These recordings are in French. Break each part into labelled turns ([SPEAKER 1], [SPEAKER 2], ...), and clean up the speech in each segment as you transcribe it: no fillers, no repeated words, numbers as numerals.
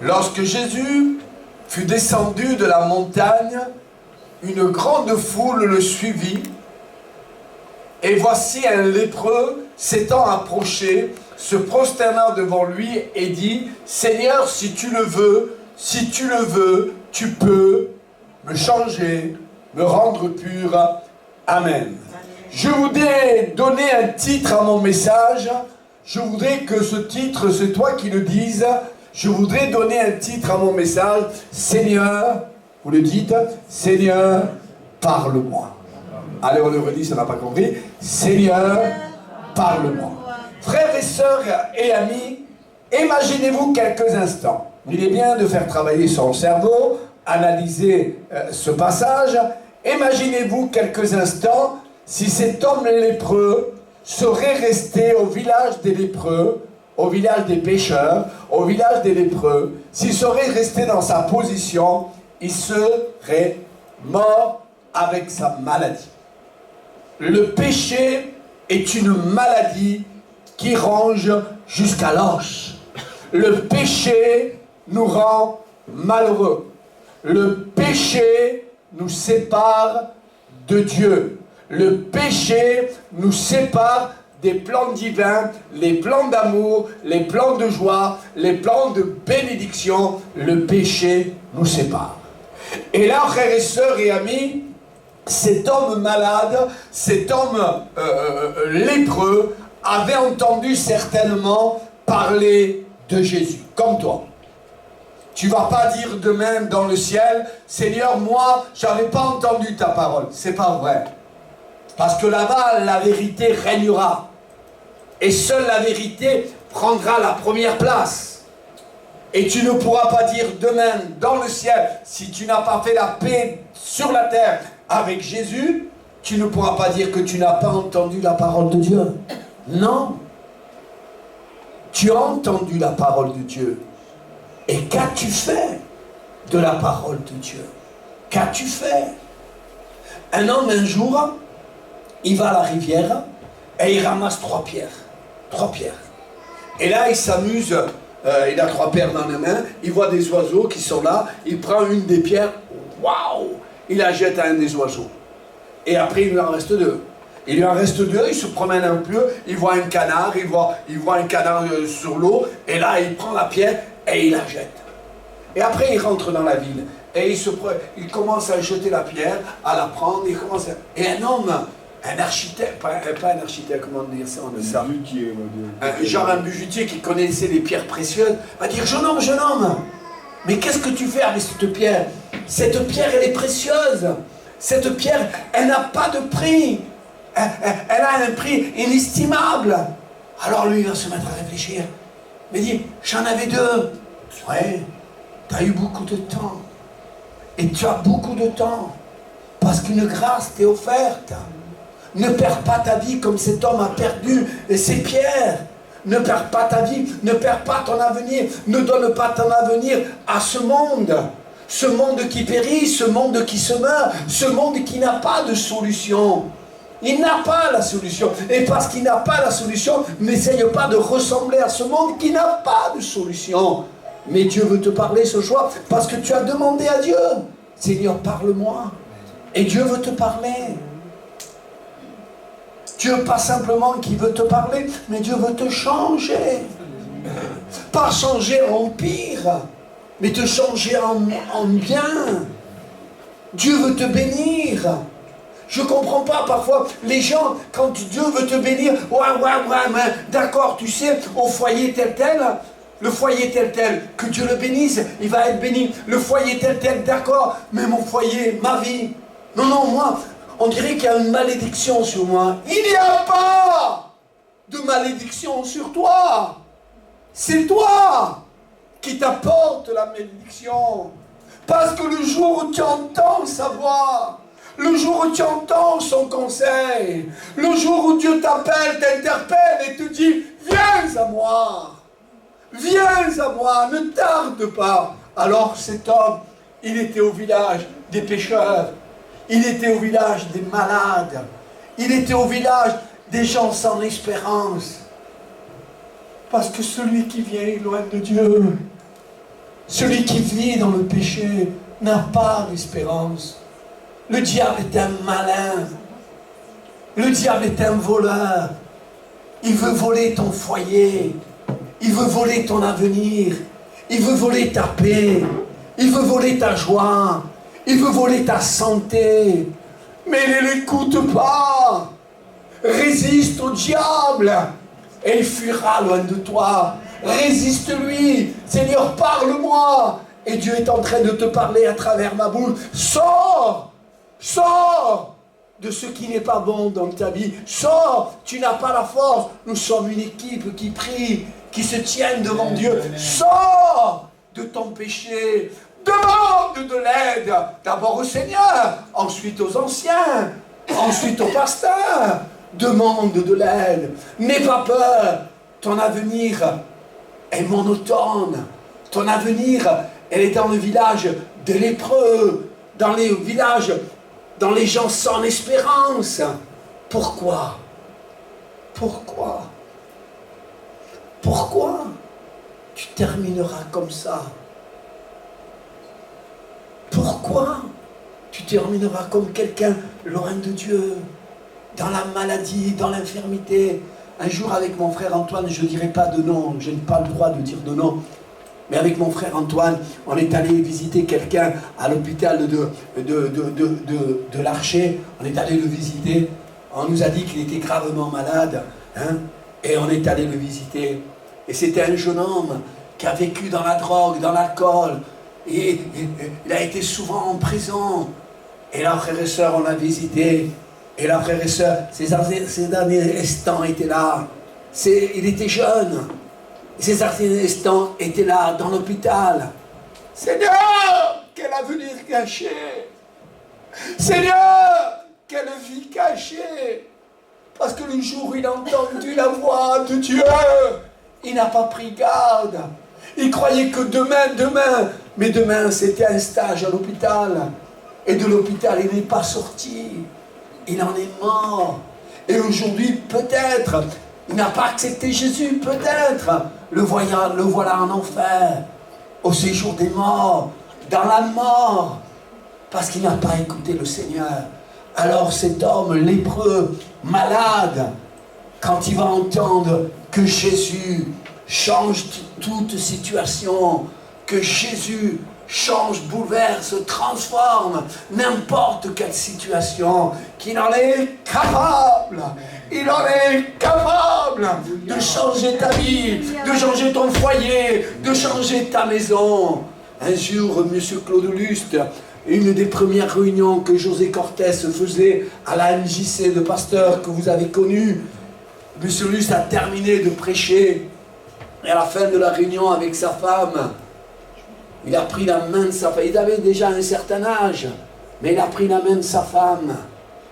[SPEAKER 1] Lorsque Jésus fut descendu de la montagne, une grande foule le suivit, et voici un lépreux s'étant approché, se prosternant devant lui et dit, « Seigneur, si tu le veux, tu peux me changer, me rendre pur. Amen. » Je voudrais donner un titre à mon message. Je voudrais que ce titre, c'est toi qui le dises. Je voudrais donner un titre à mon message. Seigneur, vous le dites, Seigneur, parle-moi. Allez, on le redit, ça n'a pas compris. Seigneur, parle-moi. Frères et sœurs et amis, imaginez-vous quelques instants. Il est bien de faire travailler son cerveau, analyser ce passage. Imaginez-vous quelques instants si cet homme lépreux serait resté au village des lépreux, au village des pécheurs, au village des lépreux, s'il serait resté dans sa position, il serait mort avec sa maladie. Le péché est une maladie qui ronge jusqu'à l'os. Le péché nous rend malheureux. Le péché nous sépare de Dieu. Le péché nous sépare des plans divins, les plans d'amour, les plans de joie, les plans de bénédiction. Le péché nous sépare. Et là, frères et sœurs et amis, cet homme malade, cet homme lépreux, avait entendu certainement parler de Jésus, comme toi. Tu ne vas pas dire demain dans le ciel, Seigneur, moi, je n'avais pas entendu ta parole. C'est pas vrai. Parce que là-bas, la vérité régnera. Et seule la vérité prendra la première place. Et tu ne pourras pas dire demain dans le ciel, si tu n'as pas fait la paix sur la terre avec Jésus, tu ne pourras pas dire que tu n'as pas entendu la parole de Dieu. Non. Tu as entendu la parole de Dieu. Et qu'as-tu fait de la parole de Dieu? Qu'as-tu fait? Un homme, un jour, il va à la rivière et il ramasse 3 pierres. 3 pierres. Et là, il s'amuse, il a 3 pierres dans les mains, il voit des oiseaux qui sont là, il prend une des pierres, waouh! Il la jette à un des oiseaux. Et après, il lui en reste 2. Il lui en reste 2, il se promène un peu, il voit un canard, il voit un canard sur l'eau, et là, il prend la pierre et il la jette. Et après, il rentre dans la ville, et il commence à jeter la pierre, à la prendre, et un homme, un architecte, pas un architecte, comment dire ça, on dit ça, genre un bijoutier qui connaissait les pierres précieuses, va dire, jeune homme, mais qu'est-ce que tu fais avec cette pierre? Cette pierre, elle est précieuse. Cette pierre, elle n'a pas de prix. Elle a un prix inestimable. Alors lui, il va se mettre à réfléchir. Mais il dit, j'en avais 2. Ouais, tu as eu beaucoup de temps. Et tu as beaucoup de temps. Parce qu'une grâce t'est offerte. Ne perds pas ta vie comme cet homme a perdu ses pierres. Ne perds pas ta vie, ne perds pas ton avenir. Ne donne pas ton avenir à ce monde. Ce monde qui périt, ce monde qui se meurt, ce monde qui n'a pas de solution. Il n'a pas la solution. Et parce qu'il n'a pas la solution, n'essaye pas de ressembler à ce monde qui n'a pas de solution. Mais Dieu veut te parler ce soir parce que tu as demandé à Dieu. Seigneur, parle-moi. Et Dieu veut te parler. Dieu pas simplement qui veut te parler, mais Dieu veut te changer. Pas changer en pire, mais te changer en bien. Dieu veut te bénir. Je ne comprends pas parfois, les gens, quand Dieu veut te bénir, ouais, d'accord, tu sais, au foyer tel, le foyer tel, que Dieu le bénisse, il va être béni. Le foyer tel, d'accord, mais mon foyer, ma vie. Non, moi, on dirait qu'il y a une malédiction sur moi. Il n'y a pas de malédiction sur toi. C'est toi qui t'apporte la malédiction. Parce que le jour où tu entends sa voix, le jour où tu entends son conseil, le jour où Dieu t'appelle, t'interpelle et te dit « Viens à moi, ne tarde pas ». Alors cet homme, il était au village des pécheurs, il était au village des malades, il était au village des gens sans espérance. Parce que celui qui vient loin de Dieu, Celui qui vit dans le péché n'a pas d'espérance. Le diable est un malin. Le diable est un voleur. Il veut voler ton foyer. Il veut voler ton avenir. Il veut voler ta paix. Il veut voler ta joie. Il veut voler ta santé. Mais ne l'écoute pas. Résiste au diable et il fuira loin de toi. Résiste-lui. Seigneur, parle-moi. Et Dieu est en train de te parler à travers ma bouche. Sors. Sors de ce qui n'est pas bon dans ta vie. Sors. Tu n'as pas la force. Nous sommes une équipe qui prie, qui se tienne devant Dieu. Sors de ton péché. Demande de l'aide. D'abord au Seigneur, ensuite aux anciens, ensuite aux pasteurs. Demande de l'aide. N'aie pas peur. Ton avenir est monotone. Ton avenir, elle est dans le village des lépreux, dans les villages, dans les gens sans espérance. Pourquoi? Pourquoi? Pourquoi tu termineras comme ça? Pourquoi tu termineras comme quelqu'un loin de Dieu, dans la maladie, dans l'infirmité? Un jour avec mon frère Antoine, je ne dirai pas de nom, je n'ai pas le droit de dire de nom, mais avec mon frère Antoine, on est allé visiter quelqu'un à l'hôpital de l'Archer. On est allé le visiter. On nous a dit qu'il était gravement malade, hein, et on est allé le visiter. Et c'était un jeune homme qui a vécu dans la drogue, dans l'alcool. Et il a été souvent en prison. Et là, frères et sœurs, on l'a visité. Et là, frères et sœurs, ses derniers instants étaient là. Il était jeune. Ses derniers instants étaient là, dans l'hôpital. Seigneur, quel avenir caché. Seigneur, quelle vie cachée. Parce que le jour où il a entendu la voix de Dieu, il n'a pas pris garde. Il croyait que demain, mais demain c'était un stage à l'hôpital. Et de l'hôpital, il n'est pas sorti. Il en est mort. Et aujourd'hui, peut-être, il n'a pas accepté Jésus, peut-être. Le voilà en enfer, au séjour des morts, dans la mort, parce qu'il n'a pas écouté le Seigneur. Alors cet homme lépreux, malade, quand il va entendre que Jésus change toute situation, que Jésus change, bouleverse, transforme n'importe quelle situation, qu'il en est capable. Il en est capable de changer ta vie, de changer ton foyer, de changer ta maison. Un jour, M. Claude Lust, une des premières réunions que José Cortés faisait à la MJC de pasteur que vous avez connu, M. Lust a terminé de prêcher. Et à la fin de la réunion avec sa femme, il a pris la main de sa femme. Il avait déjà un certain âge, mais il a pris la main de sa femme.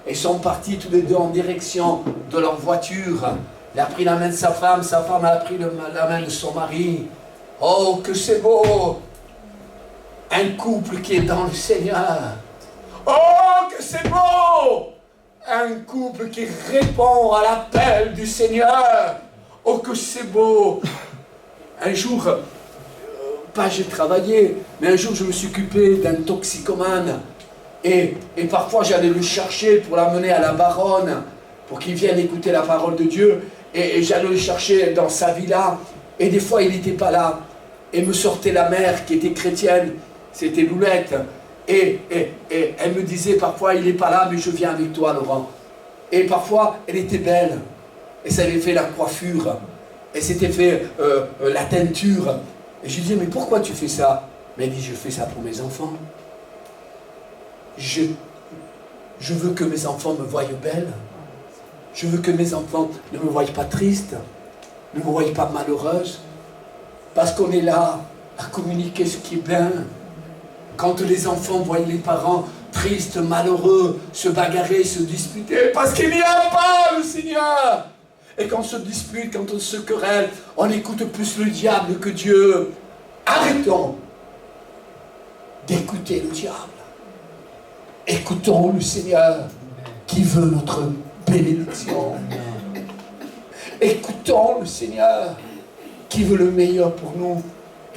[SPEAKER 1] Et sont partis tous les deux en direction de leur voiture. Il a pris la main de sa femme a pris la main de son mari. Oh, que c'est beau! Un couple qui est dans le Seigneur. Oh, que c'est beau! Un couple qui répond à l'appel du Seigneur. Oh, que c'est beau! Un jour, pas j'ai travaillé, mais un jour je me suis occupé d'un toxicomane. Et parfois j'allais le chercher pour l'amener à la baronne, pour qu'il vienne écouter la parole de Dieu. Et j'allais le chercher dans sa villa. Et des fois il n'était pas là. Et me sortait la mère qui était chrétienne, c'était Loulette. Et elle me disait parfois, il n'est pas là, mais je viens avec toi, Laurent. Et parfois, elle était belle. Et ça avait fait la coiffure. Et s'était fait la teinture. Et je lui disais, mais pourquoi tu fais ça? Mais elle dit, je fais ça pour mes enfants. Je veux que mes enfants me voient belle. Je veux que mes enfants ne me voient pas triste, ne me voient pas malheureuse. Parce qu'on est là à communiquer ce qui est bien. Quand les enfants voient les parents tristes, malheureux, se bagarrer, se disputer, parce qu'il n'y a pas le Seigneur. Et quand on se dispute, quand on se querelle, on écoute plus le diable que Dieu. Arrêtons d'écouter le diable. Écoutons le Seigneur qui veut notre bénédiction. Écoutons le Seigneur qui veut le meilleur pour nous.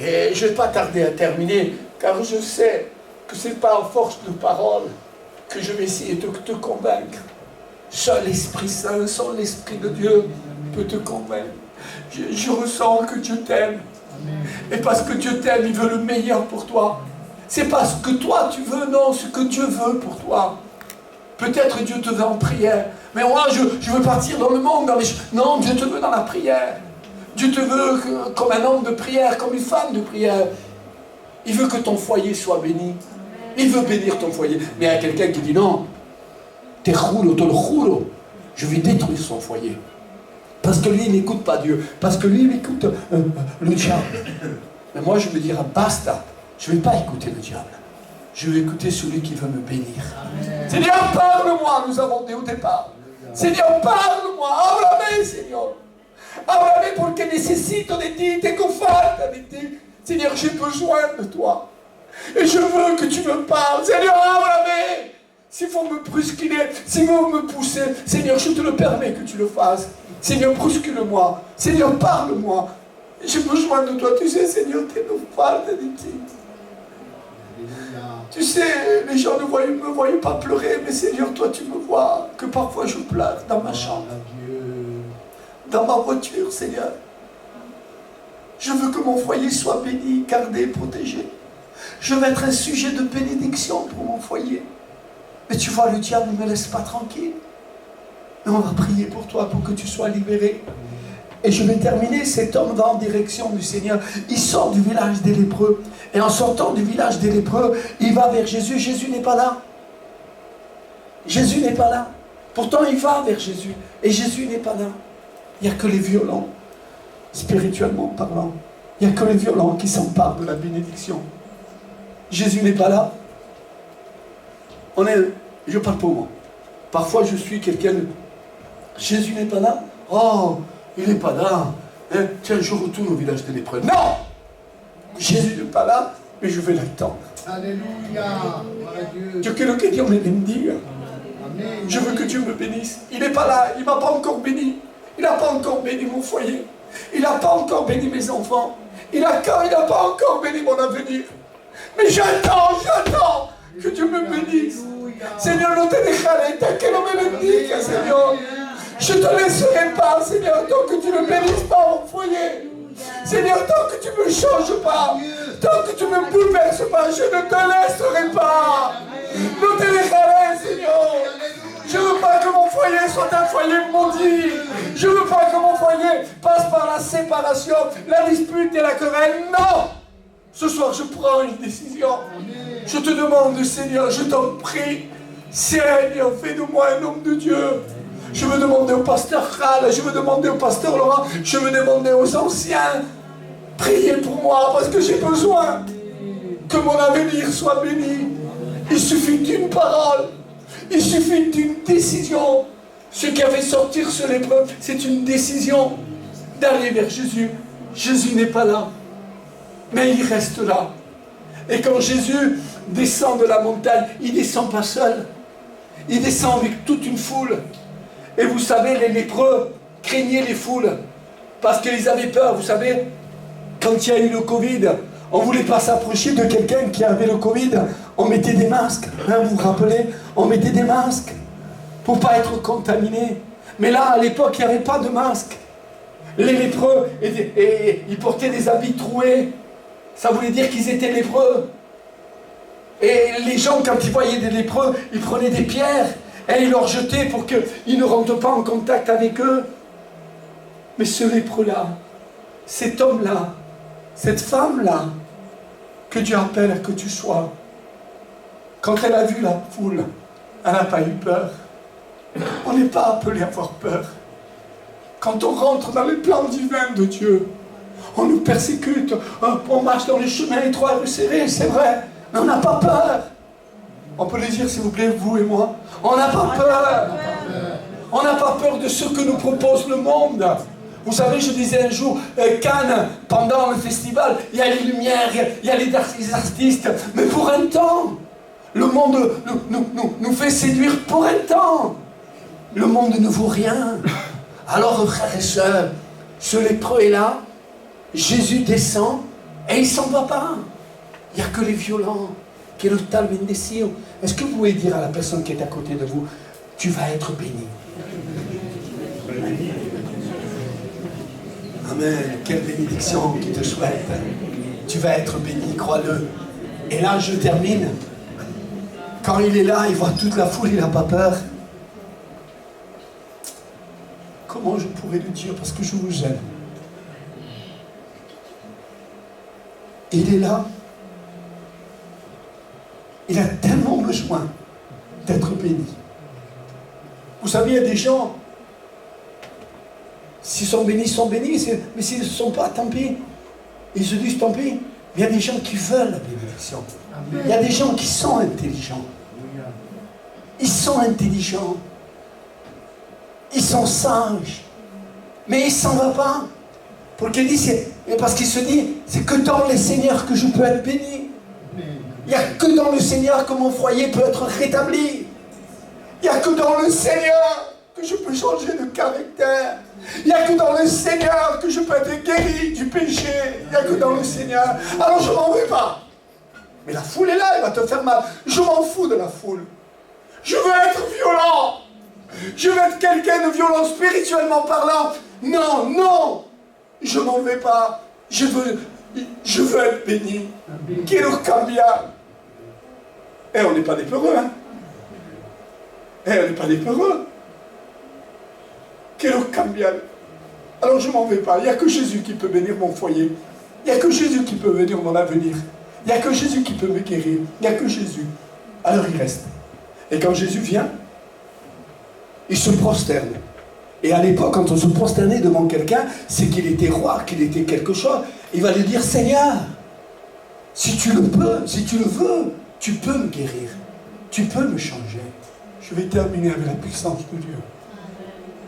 [SPEAKER 2] Et je ne vais pas tarder à terminer, car je sais que ce n'est pas à force de parole que je vais essayer de te convaincre. Seul l'Esprit Saint, seul l'Esprit de Dieu peut te convaincre. Je ressens que Dieu t'aime. Et parce que Dieu t'aime, il veut le meilleur pour toi. C'est pas ce que toi tu veux, non, ce que Dieu veut pour toi. Peut-être Dieu te veut en prière. Mais moi, je veux partir dans le monde. Non, Dieu te veut dans la prière. Dieu te veut comme un homme de prière, comme une femme de prière. Il veut que ton foyer soit béni. Il veut bénir ton foyer. Mais il y a quelqu'un qui dit non. Te le juro. Je vais détruire son foyer. Parce que lui, il n'écoute pas Dieu. Parce que lui, il écoute le diable. Mais moi, je me dirais, basta. Je ne vais pas écouter le diable. Je vais écouter celui qui veut me bénir. Amen. Seigneur, parle-moi, nous avons dit au départ. Amen. Seigneur, parle-moi. Háblame, Seigneur. Háblame porque necesito de ti, tengo falta de ti. Seigneur, j'ai besoin de toi. Et je veux que tu me parles. Seigneur, háblame. S'il faut me brusculer, s'il faut me pousser, Seigneur, je te le permets que tu le fasses. Seigneur, bruscule-moi. Seigneur, parle-moi. J'ai besoin de toi. Tu sais, Seigneur, tengo falta de ti. Tu sais, les gens ne me voyaient pas pleurer, mais Seigneur, toi tu me vois, que parfois je pleure dans ma chambre, dans ma voiture, Seigneur. Je veux que mon foyer soit béni, gardé, protégé. Je veux être un sujet de bénédiction pour mon foyer. Mais tu vois, le diable ne me laisse pas tranquille. Mais on va prier pour toi, pour que tu sois libéré. Et je vais terminer, cet homme va en direction du Seigneur. Il sort du village des lépreux. Et en sortant du village des lépreux, il va vers Jésus. Jésus n'est pas là. Jésus n'est pas là. Pourtant, il va vers Jésus. Et Jésus n'est pas là. Il n'y a que les violents, spirituellement parlant. Il n'y a que les violents qui s'emparent de la bénédiction. Jésus n'est pas là. Je parle pour moi. Parfois, je suis quelqu'un... Jésus n'est pas là. Oh, il n'est pas là. Hein? Tiens, je retourne au village des lépreux. Non! Jésus n'est pas là, mais je vais l'attendre. Alléluia. Yo quiero que Dios me bendiga. Je veux que Dieu me bénisse. Il n'est pas là, il ne m'a pas encore béni. Il n'a pas encore béni mon foyer. Il n'a pas encore béni mes enfants. Il n'a pas encore béni mon avenir. Mais j'attends que Dieu me bénisse. Seigneur, no te dejaré, que no me bendiga, Seigneur. Je ne te laisserai pas, Seigneur, tant que tu ne bénisses pas mon foyer. Seigneur, tant que tu ne me changes pas, tant que tu ne me bouleverses pas, je ne te laisserai pas. No te dejaré, Seigneur. Je ne veux pas que mon foyer soit un foyer maudit. Je ne veux pas que mon foyer passe par la séparation, la dispute et la querelle. Non! Ce soir, je prends une décision. Je te demande, Seigneur, je t'en prie, Seigneur, fais de moi un homme de Dieu. Je veux demander au pasteur Khal, je veux demander au pasteur Laurent, je veux demander aux anciens, priez pour moi parce que j'ai besoin que mon avenir soit béni. Il suffit d'une parole, il suffit d'une décision. Ce qui a fait sortir ce lépreux, c'est une décision d'aller vers Jésus. Jésus n'est pas là, mais il reste là. Et quand Jésus descend de la montagne, il ne descend pas seul, il descend avec toute une foule. Et vous savez, les lépreux craignaient les foules parce qu'ils avaient peur. Vous savez, quand il y a eu le Covid, on ne voulait pas s'approcher de quelqu'un qui avait le Covid. On mettait des masques, hein, vous vous rappelez? On mettait des masques pour ne pas être contaminé. Mais là, à l'époque, il n'y avait pas de masque. Les lépreux, ils portaient des habits troués. Ça voulait dire qu'ils étaient lépreux. Et les gens, quand ils voyaient des lépreux, ils prenaient des pierres. Et il leur jetait pour qu'ils ne rentrent pas en contact avec eux. Mais ce lépreux-là, cet homme-là, cette femme-là, que Dieu appelle à que tu sois, quand elle a vu la foule, elle n'a pas eu peur. On n'est pas appelé à avoir peur. Quand on rentre dans les plans divins de Dieu, on nous persécute, on marche dans les chemins étroits et resserrés, c'est vrai, mais on n'a pas peur. On peut le dire, s'il vous plaît, vous et moi. On n'a pas peur. On n'a pas peur de ce que nous propose le monde. Vous savez, je disais un jour, Cannes, pendant le festival, il y a les lumières, il y a les artistes. Mais pour un temps, le monde nous fait séduire pour un temps. Le monde ne vaut rien. Alors, frères et sœurs, ce lépreux est là. Jésus descend Et il ne s'en va pas. Il n'y a que les violents. Que le tal bendecido. Est-ce que vous pouvez dire à la personne qui est à côté de vous, tu vas être béni? Amen. Quelle bénédiction qu'il te souhaite. Tu vas être béni, crois-le. Et là, je termine. Quand il est là, il voit toute la foule, il n'a pas peur. Comment je pourrais le dire? Parce que je vous aime. Il est là. Il a tellement besoin d'être béni. Vous savez, il y a des gens, s'ils sont bénis, mais s'ils ne sont pas, tant pis. Ils se disent tant pis. Il y a des gens qui veulent la bénédiction. Il y a des gens qui sont intelligents. Ils sont intelligents. Ils sont sages. Mais il ne s'en va pas. Parce qu'il se dit, c'est que dans le Seigneur que je peux être béni. Il n'y a que dans le Seigneur que mon foyer peut être rétabli. Il n'y a que dans le Seigneur que je peux changer de caractère. Il n'y a que dans le Seigneur que je peux être guéri du péché. Il n'y a que dans le Seigneur. Alors je m'en vais pas. Mais la foule est là, elle va te faire mal. Je m'en fous de la foule. Je veux être violent. Je veux être quelqu'un de violent spirituellement parlant. Non, non. Je m'en vais pas. Je veux être béni. Quiero cambiar. Eh, on n'est pas des peureux, hein. Eh, on n'est pas des peureux. Quiero cambiar. Alors je m'en vais pas. Il n'y a que Jésus qui peut bénir mon foyer. Il n'y a que Jésus qui peut bénir mon avenir. Il n'y a que Jésus qui peut me guérir. Il n'y a que Jésus. Alors il reste. Et quand Jésus vient, il se prosterne. Et à l'époque, quand on se prosternait devant quelqu'un, c'est qu'il était roi, qu'il était quelque chose. Il va lui dire, Seigneur, si tu le peux, si tu le veux, tu peux me guérir. Tu peux me changer. Je vais terminer avec la puissance de Dieu.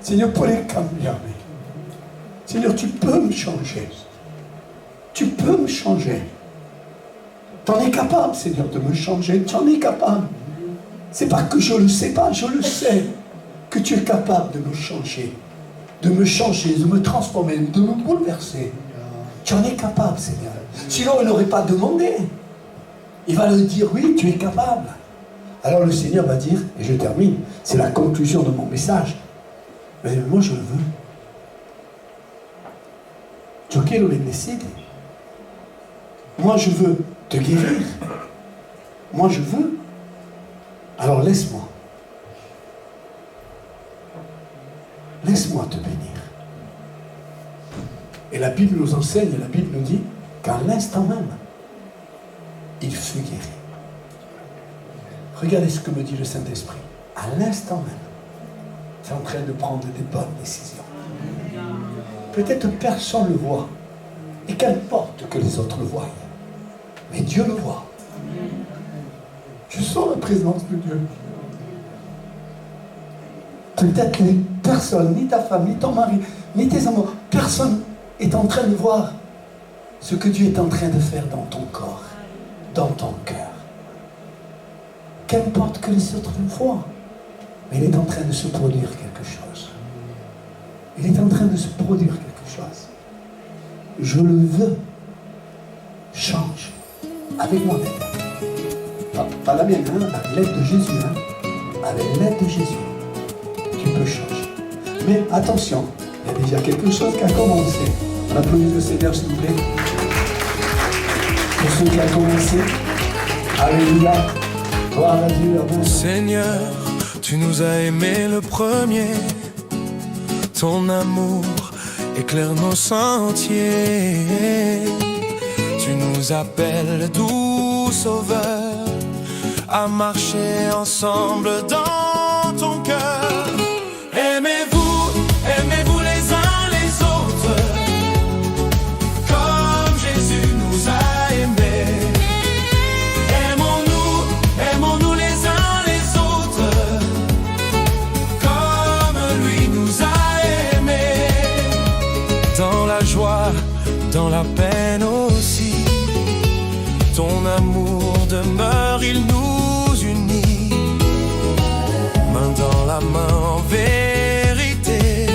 [SPEAKER 2] Seigneur, puedes cambiarme. Seigneur, tu peux me changer. Tu peux me changer. Tu en es capable, Seigneur, de me changer. Tu en es capable. C'est pas que je le sais pas, je le sais. Que tu es capable de me changer, de me transformer, de me bouleverser. Tu en es capable, Seigneur. Sinon, il n'aurait pas demandé. Il va le dire, oui, tu es capable. Alors le Seigneur va dire, et je termine, c'est la conclusion de mon message, mais moi je le veux. Yo quiero bendecirte. Moi je veux te guérir. Moi je veux. Alors laisse-moi. Laisse-moi te bénir. Et la Bible nous enseigne, la Bible nous dit qu'à l'instant même, il fut guéri. Regardez ce que me dit le Saint-Esprit. À l'instant même, tu es en train de prendre des bonnes décisions. Peut-être personne ne le voit. Et qu'importe que les autres le voient. Mais Dieu le voit. Je sens la présence de Dieu. Peut-être que personne, ni ta femme, ni ton mari, ni tes amours, personne est en train de voir ce que Dieu est en train de faire dans ton corps, dans ton cœur. Qu'importe que les autres le voient, mais il est en train de se produire quelque chose. Il est en train de se produire quelque chose. Je le veux. Change. Avec moi même. Pas la mienne, hein, avec l'aide de Jésus. Hein. Avec l'aide de Jésus. Tu peux changer. Mais attention, il y a déjà quelque chose qui a commencé. On applaudit le Seigneur, s'il vous plaît. Pour ceux qui ont commencé. Alléluia. Gloire à Dieu, à vous.
[SPEAKER 3] Seigneur, tu nous as aimés le premier. Ton amour éclaire nos sentiers. Tu nous appelles, doux sauveur, à marcher ensemble dans ton cœur. Aimez-vous les uns les autres, comme Jésus nous a aimés. Aimons-nous les uns les autres, comme lui nous a aimés. Dans la joie, dans la peine aussi, ton amour demeure, il nous unit. Main dans la main en vérité,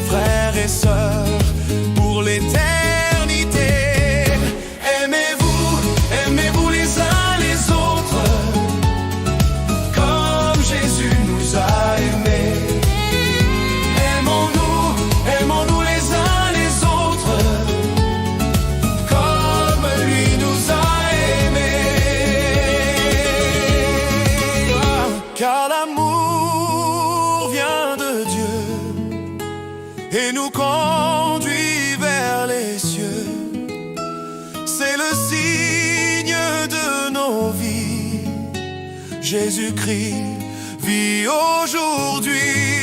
[SPEAKER 3] frères et sœurs, pour l'éternité. Jésus-Christ vit aujourd'hui.